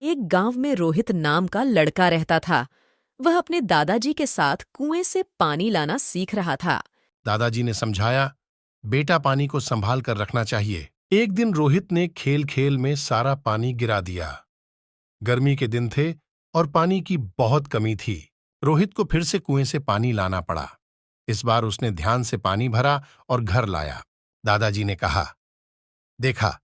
एक गांव में रोहित नाम का लड़का रहता था। वह अपने दादाजी के साथ कुएं से पानी लाना सीख रहा था। दादाजी ने समझाया, बेटा पानी को संभाल कर रखना चाहिए। एक दिन रोहित ने खेल खेल में सारा पानी गिरा दिया। गर्मी के दिन थे और पानी की बहुत कमी थी। रोहित को फिर से कुएं से पानी लाना पड़ा। इस बार उसने ध्यान से पानी भरा और घर लाया। दादाजी ने कहा, देखा,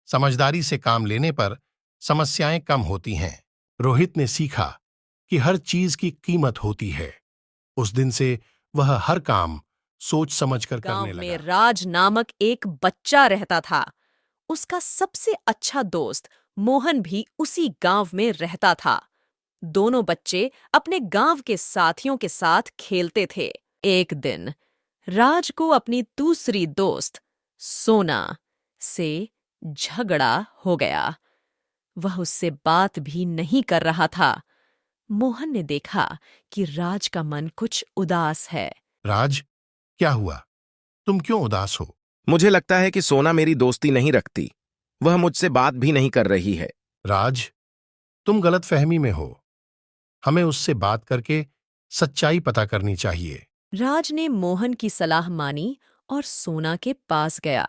समझदारी से काम लेने पर समस्याएं कम होती हैं। रोहित ने सीखा कि हर चीज की कीमत होती है। उस दिन से वह हर काम सोच समझ कर करने गांव में लगा। राज नामक एक बच्चा रहता था। उसका सबसे अच्छा दोस्त मोहन भी उसी गांव में रहता था। दोनों बच्चे अपने गांव के साथियों के साथ खेलते थे। एक दिन राज को अपनी दूसरी दोस्त सोना से झगड़ा हो गया। वह उससे बात भी नहीं कर रहा था। मोहन ने देखा कि राज का मन कुछ उदास है। राज, क्या हुआ? तुम क्यों उदास हो? मुझे लगता है कि सोना मेरी दोस्ती नहीं रखती। वह मुझसे बात भी नहीं कर रही है। राज, तुम गलतफहमी में हो। हमें उससे बात करके सच्चाई पता करनी चाहिए। राज ने मोहन की सलाह मानी और सोना के पास गया।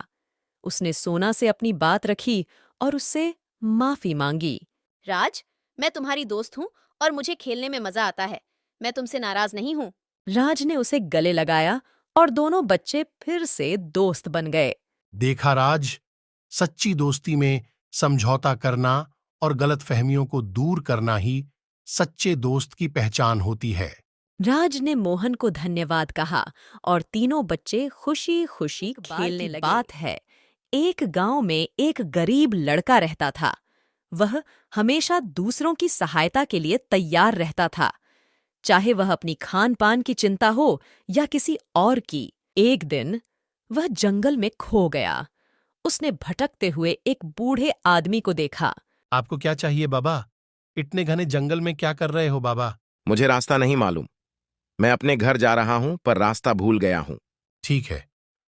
उसने सोना से अपनी बात रखी और उससे माफी मांगी। राज, मैं तुम्हारी दोस्त हूँ और मुझे खेलने में मजा आता है। मैं तुमसे नाराज नहीं हूँ। राज ने उसे गले लगाया और दोनों बच्चे फिर से दोस्त बन गए। देखा राज, सच्ची दोस्ती में समझौता करना और गलतफहमियों को दूर करना ही सच्चे दोस्त की पहचान होती है। राज ने मोहन को धन्यवाद कहा और तीनों बच्चे खुशी खुशी खेलने लगे। बात है, एक गांव में एक गरीब लड़का रहता था। वह हमेशा दूसरों की सहायता के लिए तैयार रहता था, चाहे वह अपनी खान पान की चिंता हो या किसी और की। एक दिन वह जंगल में खो गया। उसने भटकते हुए एक बूढ़े आदमी को देखा। आपको क्या चाहिए बाबा? इतने घने जंगल में क्या कर रहे हो बाबा? मुझे रास्ता नहीं मालूम। मैं अपने घर जा रहा हूं पर रास्ता भूल गया हूं। ठीक है,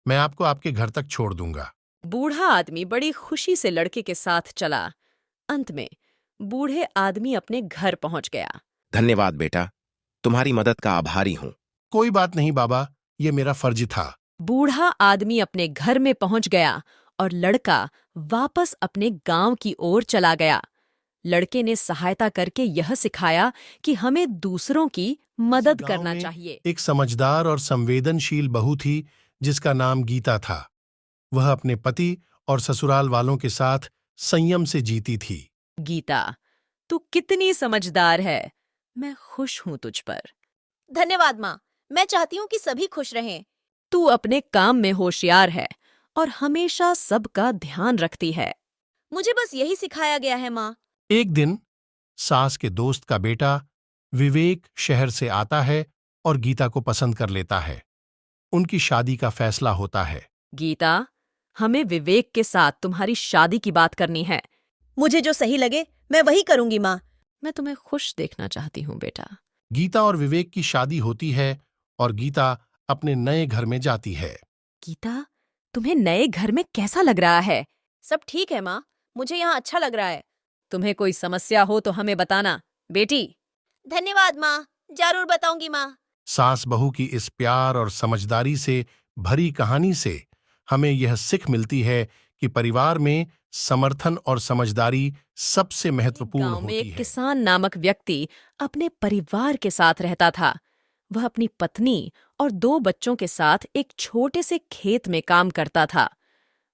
मैं आपको आपके घर तक छोड़ दूंगा। बूढ़ा आदमी बड़ी खुशी से लड़के के साथ चला। अंत में बूढ़े आदमी अपने घर पहुंच गया। धन्यवाद बेटा, तुम्हारी मदद का आभारी हूं। कोई बात नहीं बाबा, ये मेरा फर्ज था। बूढ़ा आदमी अपने घर में पहुंच गया और लड़का वापस अपने गांव की ओर चला गया। लड़के ने सहायता करके यह सिखाया कि हमें दूसरों की मदद गांव करना में चाहिए। एक समझदार और संवेदनशील बहू थी जिसका नाम गीता था। वह अपने पति और ससुराल वालों के साथ संयम से जीती थी। गीता, तू कितनी समझदार है। मैं खुश हूं तुझ पर। धन्यवाद माँ। मैं चाहती हूँ कि सभी खुश रहें। तू अपने काम में होशियार है और हमेशा सबका ध्यान रखती है। मुझे बस यही सिखाया गया है माँ। एक दिन सास के दोस्त का बेटा विवेक शहर से आता है और गीता को पसंद कर लेता है। उनकी शादी का फैसला होता है। गीता, हमें विवेक के साथ तुम्हारी शादी की बात करनी है। मुझे जो सही लगे मैं वही करूंगी माँ। मैं तुम्हें खुश देखना चाहती हूँ बेटा। गीता और विवेक की शादी होती है और गीता अपने नए घर में जाती है। गीता, तुम्हें नए घर में कैसा लग रहा है? सब ठीक है माँ, मुझे यहाँ अच्छा लग रहा है। तुम्हें कोई समस्या हो तो हमें बताना बेटी। धन्यवाद माँ, जरूर बताऊंगी माँ। सास बहू की इस प्यार और समझदारी से भरी कहानी से हमें यह सीख मिलती है कि परिवार में समर्थन और समझदारी सबसे महत्वपूर्ण गांव में होती एक है। किसान नामक व्यक्ति अपने परिवार के साथ रहता था। वह अपनी पत्नी और 2 बच्चों के साथ एक छोटे से खेत में काम करता था।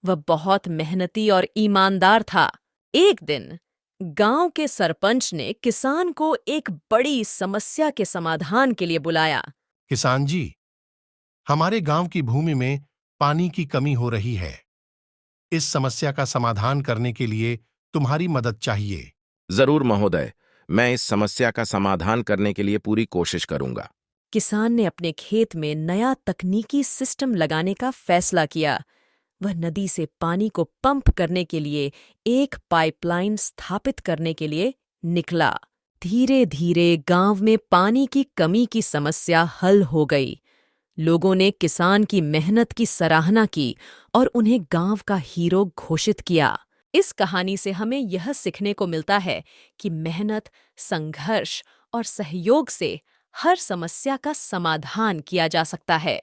वह बहुत मेहनती और ईमानदार था। एक दिन गांव के सरपंच ने किसान को एक बड़ी समस्या के समाधान के लिए बुलाया। किसान जी, हमारे गांव की भूमि में पानी की कमी हो रही है। इस समस्या का समाधान करने के लिए तुम्हारी मदद चाहिए। जरूर महोदय, मैं इस समस्या का समाधान करने के लिए पूरी कोशिश करूंगा। किसान ने अपने खेत में नया तकनीकी सिस्टम लगाने का फैसला किया। वह नदी से पानी को पंप करने के लिए एक पाइपलाइन स्थापित करने के लिए निकला। धीरे धीरे गांव में पानी की कमी की समस्या हल हो गई। लोगों ने किसान की मेहनत की सराहना की और उन्हें गांव का हीरो घोषित किया। इस कहानी से हमें यह सीखने को मिलता है कि मेहनत, संघर्ष और सहयोग से हर समस्या का समाधान किया जा सकता है।